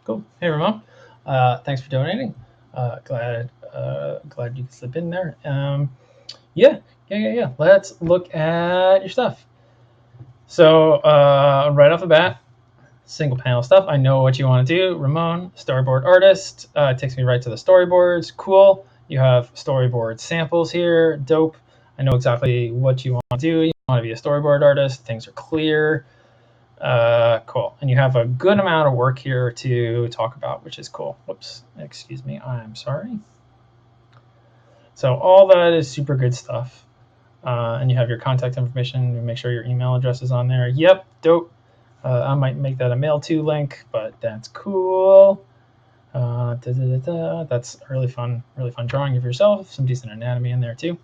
Cool. Hey, Ramon. Thanks for donating. Glad you could slip in there. Yeah. Let's look at your stuff. So right off the bat, single panel stuff. I know what you want to do. Ramon, storyboard artist. Takes me right to the storyboards. Cool. You have storyboard samples here. Dope. I know exactly what you want to do. You want to be a storyboard artist. Things are clear. Cool. And you have a good amount of work here to talk about, which is cool. Whoops. Excuse me. I'm sorry. So all that is super good stuff. And you have your contact information. Make sure your email address is on there. Yep. Dope. I might make that a mail to link, but that's cool. That's a really fun drawing of yourself. Some decent anatomy in there too.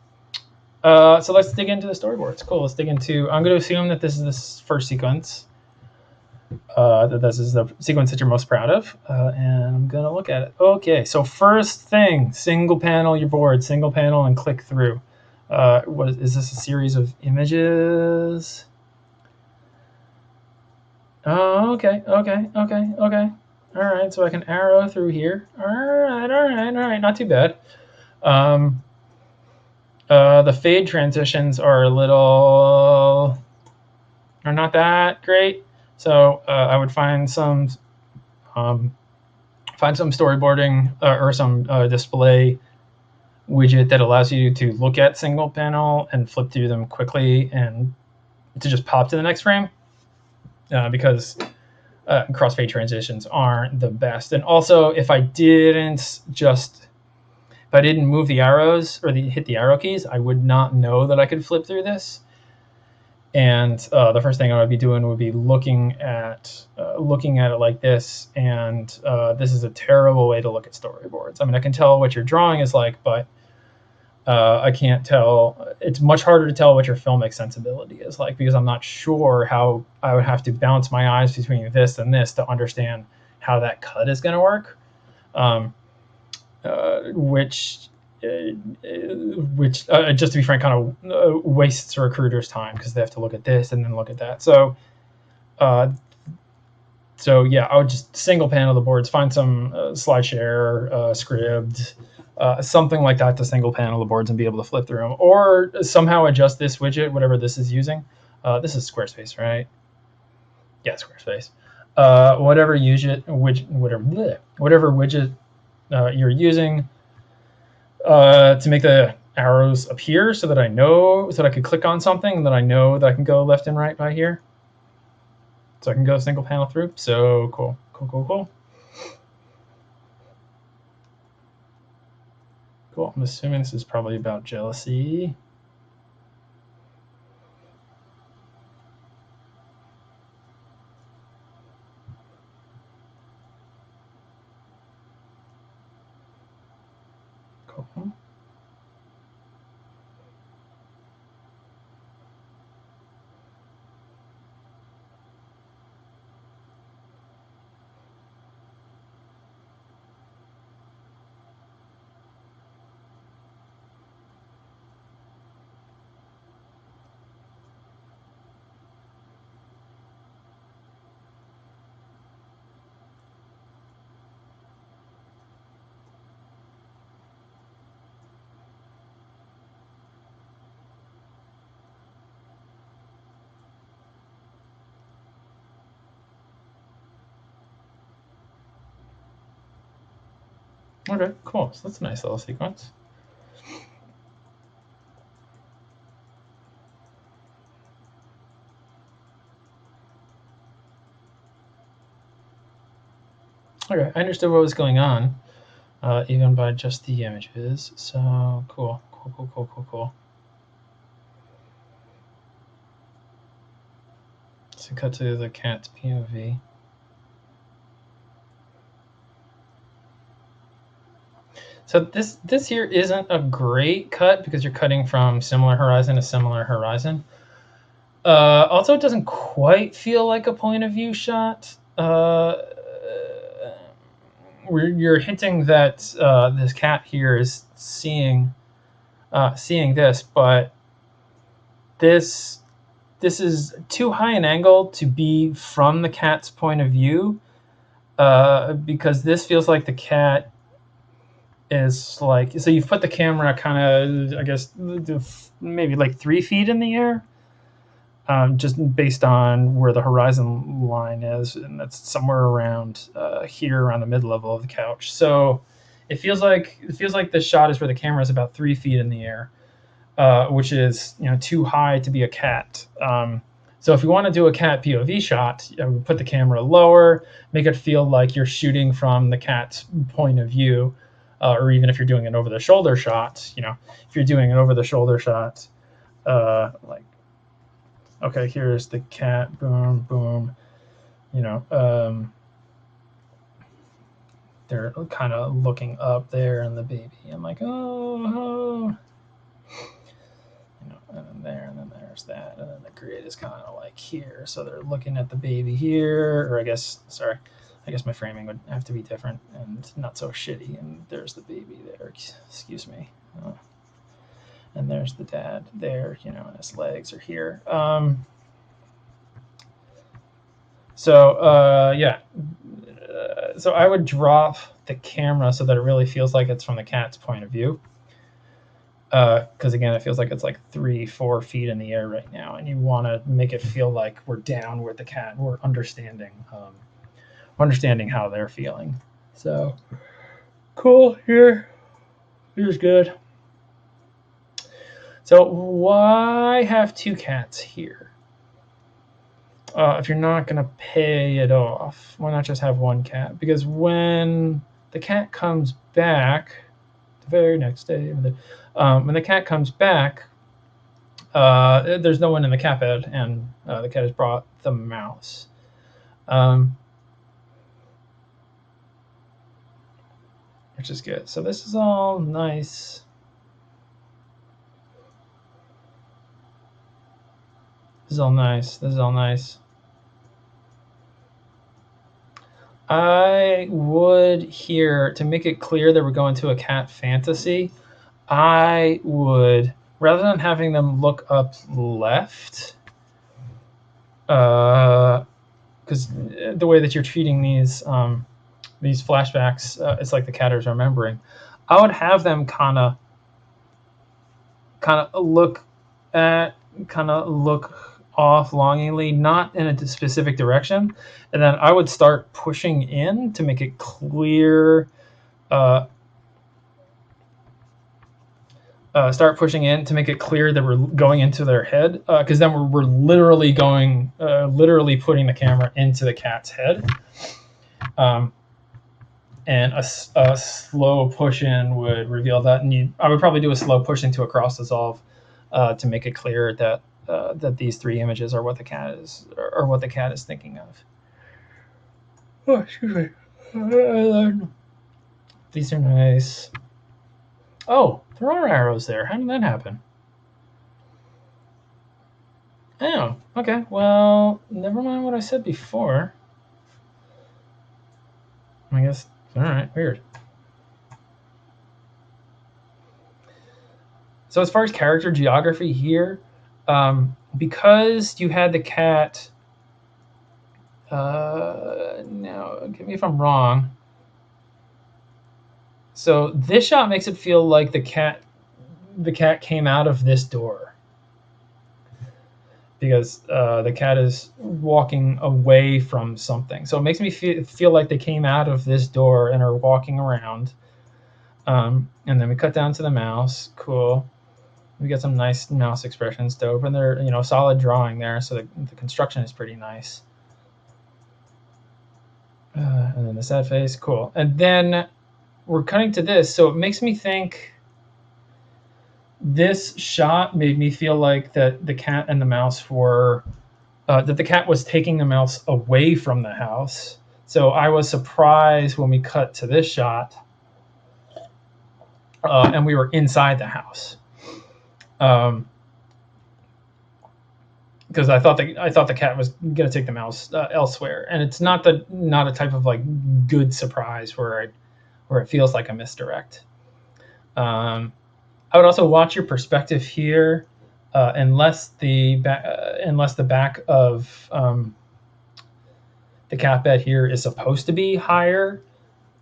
So let's dig into the storyboards. Cool. Let's dig into. I'm going to assume that this is this first sequence. That this is the sequence that you're most proud of, and I'm gonna look at it. Okay, so first thing, single panel your board, single panel, and click through. What is this? A series of images? Oh, okay. All right, so I can arrow through here. All right. Not too bad. Um, the fade transitions are not that great. So I would um, find some storyboarding or some display widget that allows you to look at single panel and flip through them quickly and to just pop to the next frame because crossfade transitions aren't the best. And also, if I didn't move the arrows or hit the arrow keys, I would not know that I could flip through this. And the first thing I would be doing would be looking at it like this. And this is a terrible way to look at storyboards. I mean, I can tell what your drawing is like, but I can't tell. It's much harder to tell what your filmic sensibility is like because I'm not sure how I would have to bounce my eyes between this and this to understand how that cut is going to work. Which just to be frank, kind of wastes recruiters' time because they have to look at this and then look at that. Uh, yeah, I would just single panel the boards, find some SlideShare, Scribd, something like that to single panel the boards and be able to flip through them, or somehow adjust this widget, whatever this is using. This is Squarespace, right? Yeah, Squarespace. Whatever widget you're using to make the arrows appear so that I could click on something and that I know that I can go left and right by here. So I can go single panel through. So cool. Cool. I'm assuming this is probably about jealousy. Cool. Okay, cool. So that's a nice little sequence. Okay, I understood what was going on, even by just the images. So cool. So cut to the cat's POV. So this here isn't a great cut because you're cutting from similar horizon to similar horizon. Also, it doesn't quite feel like a point of view shot. Where you're hinting that this cat here is seeing this, but this is too high an angle to be from the cat's point of view. because this feels like the cat is like, so you've put the camera kind of, I guess, maybe like 3 feet in the air, just based on where the horizon line is, and that's somewhere around here, around the mid level of the couch. So it feels like the shot is where the camera is about 3 feet in the air, which is too high to be a cat. So if you want to do a cat POV shot, put the camera lower, make it feel like you're shooting from the cat's point of view, or even if you're doing an over-the-shoulder shot, if you're doing an over-the-shoulder shot, like, okay, here's the cat, boom, boom, they're kind of looking up there, and the baby, I'm like, oh. And then there, and then there's that, and then the grid is kind of like here, so they're looking at the baby here, or I guess my framing would have to be different and not so shitty, and there's the baby there, excuse me, and there's the dad there, and his legs are here. So I would drop the camera so that it really feels like it's from the cat's point of view. Because again, it feels like it's like 3-4 feet in the air right now, and you want to make it feel like we're down with the cat. We're understanding how they're feeling. So cool. Here's good. So why have 2 cats here? If you're not gonna pay it off, why not just have 1 cat? Because when the cat comes back, the very next day, when the cat comes back, there's no one in the cat bed, and the cat has brought the mouse. Which is good. So this is all nice. This is all nice. I would here, to make it clear that we're going to a cat fantasy, I would, rather than having them look up left, because the way that you're treating these flashbacks, it's like the cat is remembering. I would have them kind of look off longingly, not in a specific direction, and then I would start pushing in to make it clear. Start pushing in to make it clear that we're going into their head, because then we're literally putting the camera into the cat's head. And a slow push in would reveal that, and I would probably do a slow push into a cross dissolve to make it clear that these 3 images are what the cat is thinking of. Oh, excuse me. These are nice. Oh, there are arrows there. How did that happen? Oh, okay. Well, never mind what I said before. I guess. All right. Weird. So as far as character geography here, because you had the cat. Now, get me if I'm wrong. So this shot makes it feel like the cat came out of this door, because the cat is walking away from something. So it makes me feel like they came out of this door and are walking around. And then we cut down to the mouse. Cool. We get some nice mouse expressions. Dope. And they're, solid drawing there. So the construction is pretty nice. And then the sad face. Cool. And then we're cutting to this. So it makes me think this shot made me feel like that the cat and the mouse were, that the cat was taking the mouse away from the house. So I was surprised when we cut to this shot, and we were inside the house. Because I thought the cat was gonna take the mouse elsewhere, and it's not a type of like good surprise where it feels like a misdirect. I would also watch your perspective here, unless the back of the cat bed here is supposed to be higher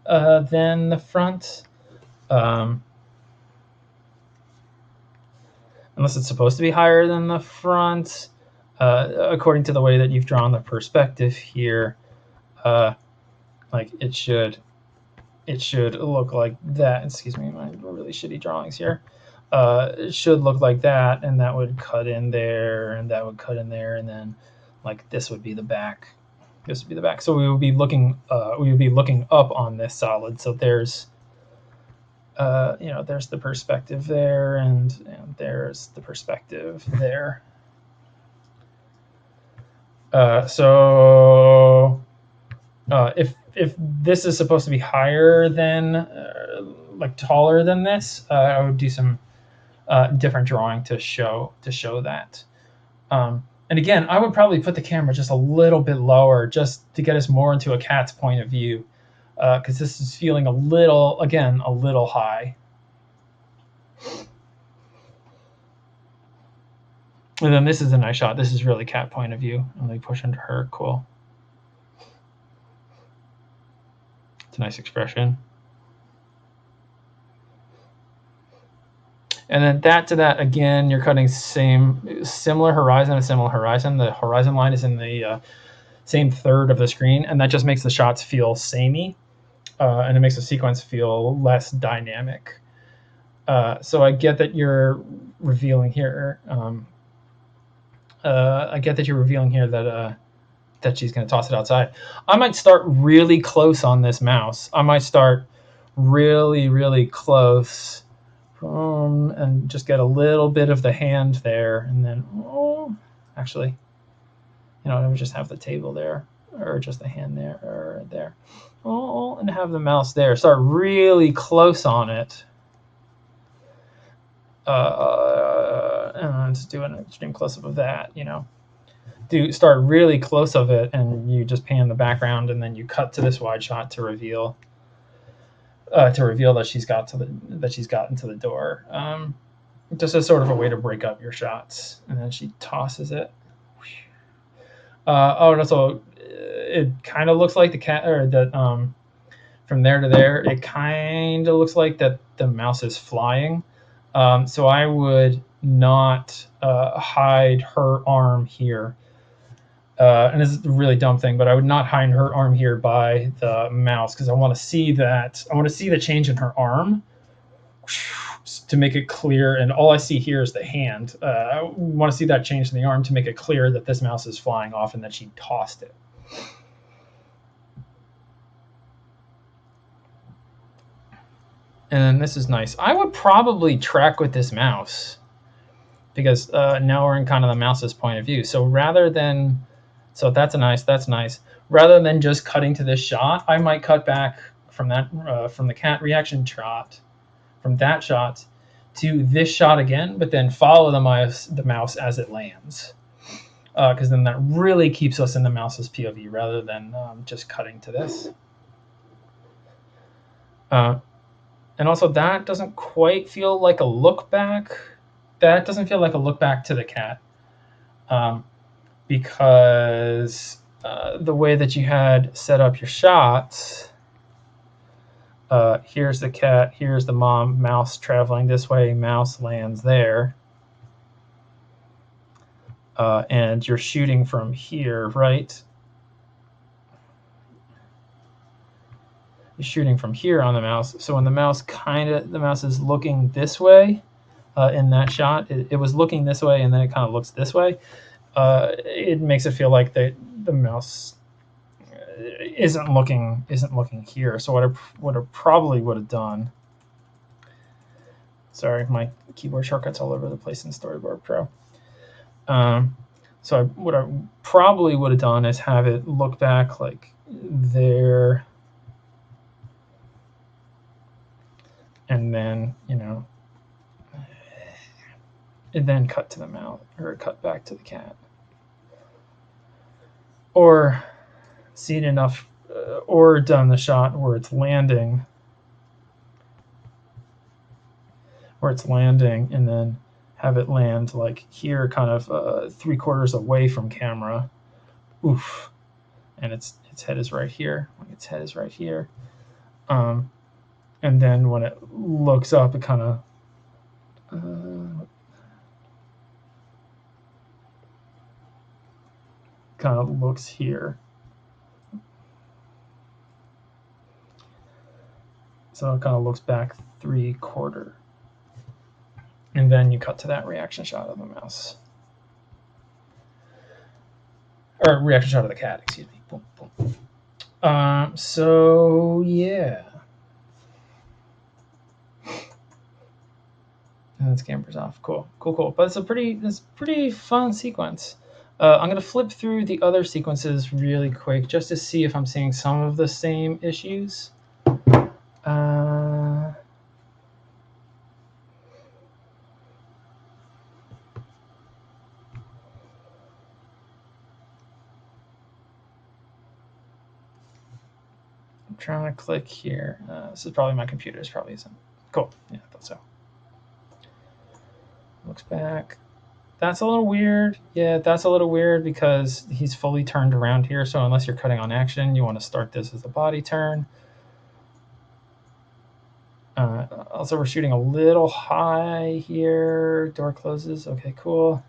than the front. Unless it's supposed to be higher than the front, according to the way that you've drawn the perspective here, like it should look like that. Excuse me, my really shitty drawings here. It should look like that, and that would cut in there, and that would cut in there, and then like this would be the back. This would be the back. So we would be looking up on this solid. So there's there's the perspective there, and there's the perspective there. So if this is supposed to be higher than, like taller than this, I would do some different drawing to show that. And again, I would probably put the camera just a little bit lower, just to get us more into a cat's point of view, because this is feeling a little high. And then this is a nice shot. This is really cat point of view. And let me push into her. Cool. It's a nice expression. And then that to that, again, you're cutting similar horizon. The horizon line is in the same third of the screen, and that just makes the shots feel samey, and it makes the sequence feel less dynamic. So I get that you're revealing here. That she's going to toss it outside. I might start really close on this mouse. I might start really, really close, and just get a little bit of the hand there, and then actually, I would just have the table there, or just the hand there, or there, and have the mouse there. Start really close on it. And just do an extreme close-up of that, start really close of it, and you just pan the background, and then you cut to this wide shot to reveal that she's gotten to the door. Just as sort of a way to break up your shots, and then she tosses it. And also, it kind of looks like the cat, or that from there to there, it kind of looks like that the mouse is flying. So I would not hide her arm here. And this is a really dumb thing, but I would not hide her arm here by the mouse, because I want to see the change in her arm to make it clear. And all I see here is the hand. I want to see that change in the arm to make it clear that this mouse is flying off and that she tossed it. And then this is nice. I would probably track with this mouse, because now we're in kind of the mouse's point of view. So that's nice. Rather than just cutting to this shot, I might cut back from the cat reaction shot, from that shot to this shot again, but then follow the mouse as it lands, because then that really keeps us in the mouse's POV rather than just cutting to this. And also, that doesn't quite feel like a look back. That doesn't feel like a look back to the cat, because the way that you had set up your shots, here's the cat, here's the mom, mouse traveling this way, mouse lands there, and you're shooting from here, right? You're shooting from here on the mouse. So when the mouse is looking this way in that shot, it was looking this way, and then it kind of looks this way. It makes it feel like the mouse isn't looking here. So what I probably would have done. Sorry, my keyboard shortcuts all over the place in Storyboard Pro. So what I probably would have done is have it look back like there, and then and then cut to the mouth, or cut back to the cat, or seen enough, or done the shot where it's landing, and then have it land like here, kind of 3/4 away from camera. Oof. and its head is right here. Like its head is right here. And then when it looks up, it kind of looks here. So it kind of looks back 3/4. And then you cut to that reaction shot of the mouse. Or reaction shot of the cat, excuse me. Boom, boom. So, yeah. And its camera's off. Cool. But it's a pretty fun sequence. I'm going to flip through the other sequences really quick just to see if I'm seeing some of the same issues. I'm trying to click here. This is probably my computer. This probably isn't. Cool. Yeah, I thought so. Looks back. That's a little weird. Yeah, that's a little weird because he's fully turned around here. So unless you're cutting on action, you want to start this as a body turn. Also, we're shooting a little high here. Door closes. Okay, cool.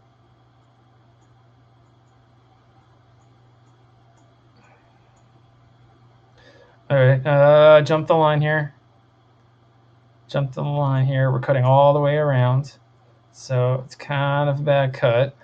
All right, jump the line here. We're cutting all the way around. So it's kind of a bad cut.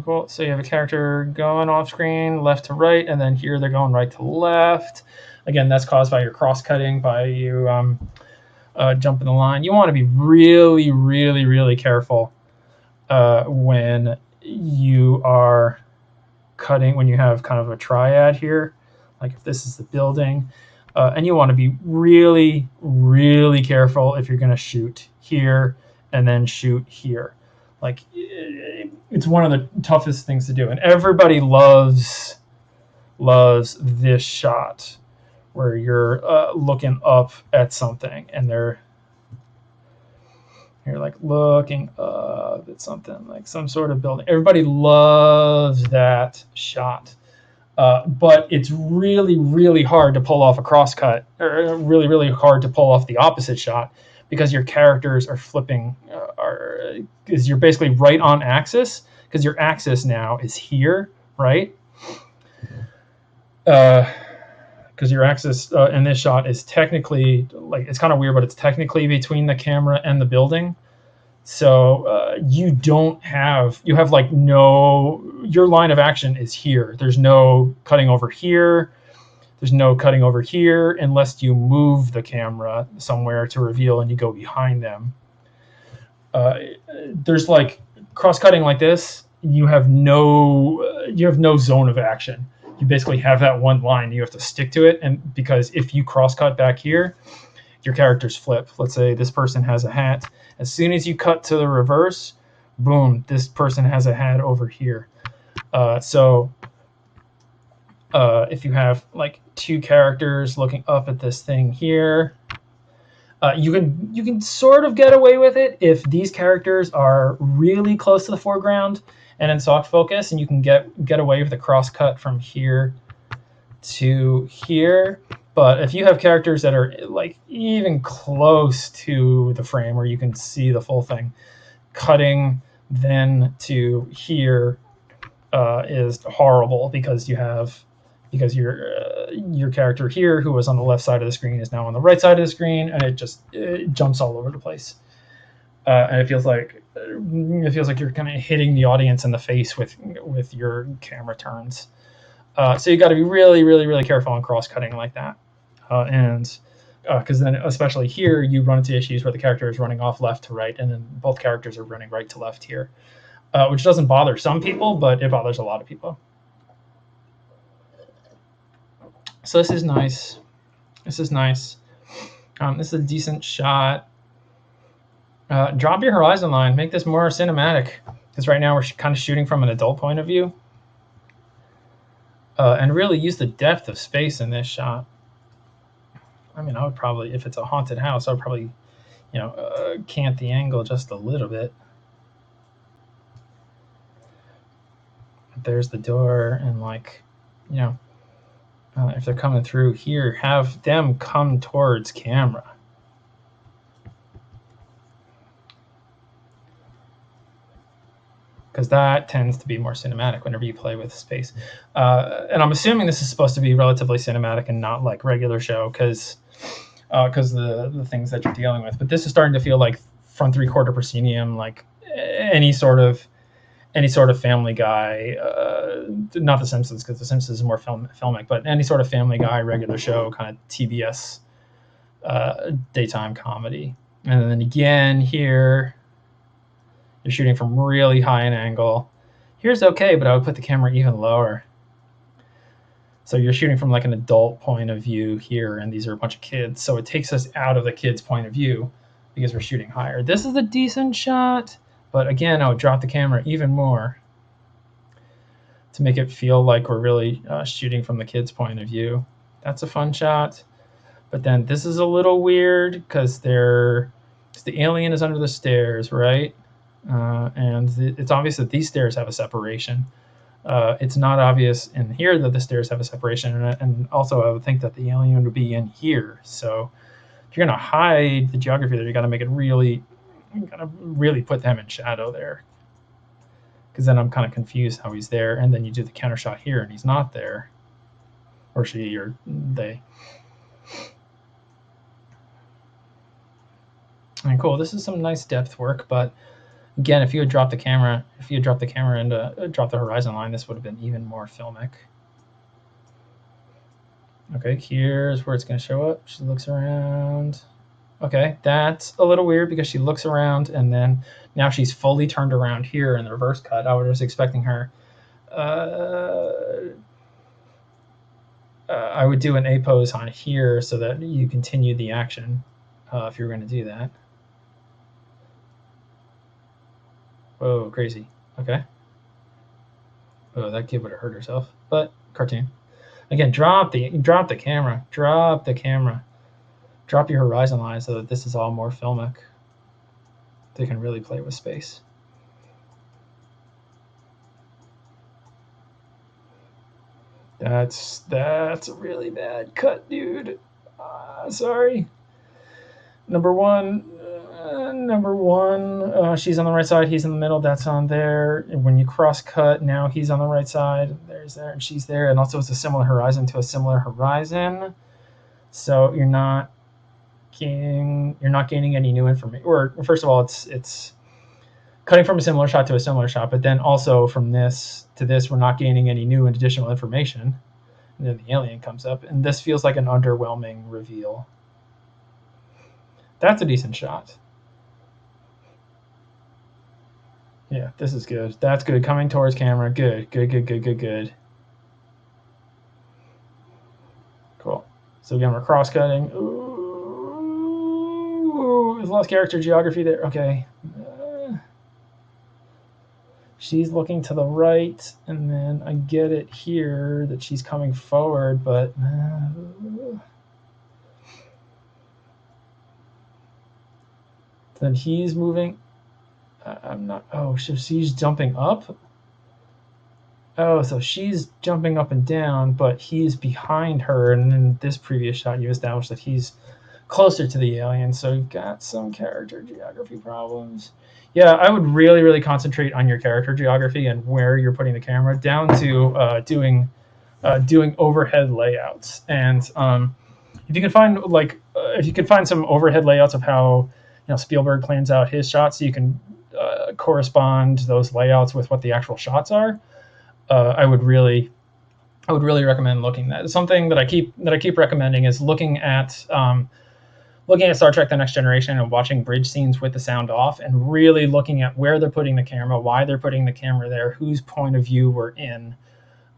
Cool. So you have a character going off screen, left to right, and then here they're going right to left. Again, that's caused by your cross-cutting, by you jumping the line. You want to be really, really, really careful when you are cutting, when you have kind of a triad here, like if this is the building, and you want to be really, really careful if you're going to shoot here and then shoot here. Like it's one of the toughest things to do, and everybody loves this shot where you're looking up at something and you're like looking up at something, like some sort of building. Everybody loves that shot. But it's really, really hard to pull off a crosscut, or really, really hard to pull off the opposite shot because your characters are flipping, because you're basically right on axis, because your axis now is here, right? Because your axis in this shot is technically, like, it's kind of weird, but it's technically between the camera and the building. So you have like your line of action is here. There's no cutting over here. There's no cutting over here unless you move the camera somewhere to reveal and you go behind them. There's like cross-cutting like this. You have no zone of action. You basically have that one line. You have to stick to it, and because if you cross-cut back here, your characters flip. Let's say this person has a hat. As soon as you cut to the reverse, boom, this person has a hat over here. So if you have like two characters looking up at this thing here, you can sort of get away with it if these characters are really close to the foreground and in soft focus, and you can get away with the cross cut from here to here. But if you have characters that are like even close to the frame where you can see the full thing, cutting then to here is horrible because your character here, who was on the left side of the screen, is now on the right side of the screen, and it jumps all over the place. And it feels like you're kind of hitting the audience in the face with your camera turns. So you got to be really, really, really careful on cross-cutting like that. And because then, especially here, you run into issues where the character is running off left to right, and then both characters are running right to left here, which doesn't bother some people, but it bothers a lot of people. So this is nice. This is a decent shot. Drop your horizon line. Make this more cinematic, because right now we're kind of shooting from an adult point of view. And really use the depth of space in this shot. I mean, I would probably, if it's a haunted house, I would probably, cant the angle just a little bit. There's the door, and if they're coming through here, have them come towards camera. Because that tends to be more cinematic whenever you play with space. And I'm assuming this is supposed to be relatively cinematic and not like regular show, because the things that you're dealing with. But this is starting to feel like front three-quarter proscenium, like any sort of Family Guy, not The Simpsons, because The Simpsons is more filmic, but any sort of Family Guy regular show, kind of TBS daytime comedy. And then again here, you're shooting from really high an angle. Here's okay, but I would put the camera even lower. So you're shooting from like an adult point of view here, and these are a bunch of kids. So it takes us out of the kids' point of view because we're shooting higher. This is a decent shot, but again, I would drop the camera even more to make it feel like we're really shooting from the kids' point of view. That's a fun shot. But then this is a little weird because the alien is under the stairs, right? And it's obvious that these stairs have a separation. It's not obvious in here that the stairs have a separation, and also I would think that the alien would be in here. So if you're going to hide the geography there, you got to make it really, you got to really put them in shadow there. Because then I'm kind of confused how he's there, and then you do the counter shot here, and he's not there, or she, or they. And cool, this is some nice depth work, but again, if you had dropped the camera and dropped the horizon line, this would have been even more filmic. Okay, here's where it's going to show up. She looks around. Okay, that's a little weird because she looks around and then now she's fully turned around here in the reverse cut. I was expecting her. I would do an A pose on here so that you continue the action if you're going to do that. Whoa, crazy. Okay. Oh, that kid would have hurt herself. But cartoon. Again, drop the camera. Drop the camera. Drop your horizon line so that this is all more filmic. They can really play with space. That's a really bad cut, dude. Sorry. Number one, she's on the right side, he's in the middle, that's on there. When you cross cut, now he's on the right side, there's there, and she's there, and also it's a similar horizon to a similar horizon. So you're not gaining any new information. Or first of all, it's cutting from a similar shot to a similar shot, but then also from this to this, we're not gaining any new and additional information. And then the alien comes up, and this feels like an underwhelming reveal. That's a decent shot. Yeah, this is good. That's good. Coming towards camera. Good. Cool. So again, we're cross-cutting. Ooh, we've lost character geography there. Okay. She's looking to the right, and then I get it here that she's coming forward, but then he's moving. I'm not. Oh, so she's jumping up. Oh, so she's jumping up and down, but he's behind her. And in this previous shot, you established that he's closer to the alien, so you've got some character geography problems. Yeah, I would really, really concentrate on your character geography and where you're putting the camera, down to doing overhead layouts. And if you can find some overhead layouts of how Spielberg plans out his shots, so you can correspond those layouts with what the actual shots are. I would really recommend looking at that. Something that I keep recommending is looking at Star Trek: The Next Generation and watching bridge scenes with the sound off, and really looking at where they're putting the camera, why they're putting the camera there, whose point of view we're in,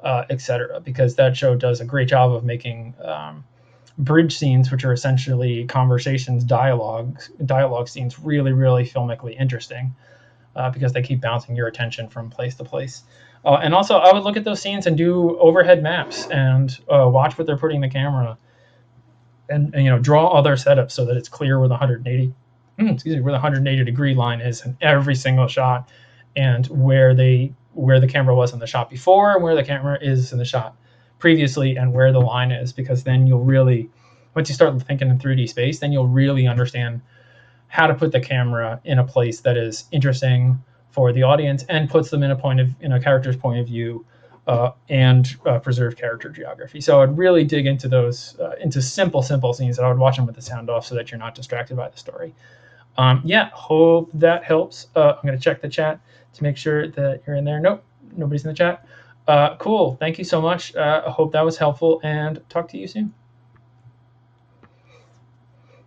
etc. Because that show does a great job of making bridge scenes, which are essentially conversations, dialogue scenes, really, really filmically interesting. Because they keep bouncing your attention from place to place. And also, I would look at those scenes and do overhead maps and watch what they're putting the camera and draw other setups so that it's clear where the 180 degree line is in every single shot, and where the camera was in the shot before and where the camera is in the shot previously and where the line is, because then you'll really, once you start thinking in 3D space, then you'll really understand how to put the camera in a place that is interesting for the audience and puts them in a character's point of view, and preserve character geography. So I'd really dig into those, into simple scenes, that I would watch them with the sound off so that you're not distracted by the story. Yeah, hope that helps. I'm going to check the chat to make sure that you're in there. Nope, nobody's in the chat. Cool. Thank you so much. I hope that was helpful, and talk to you soon.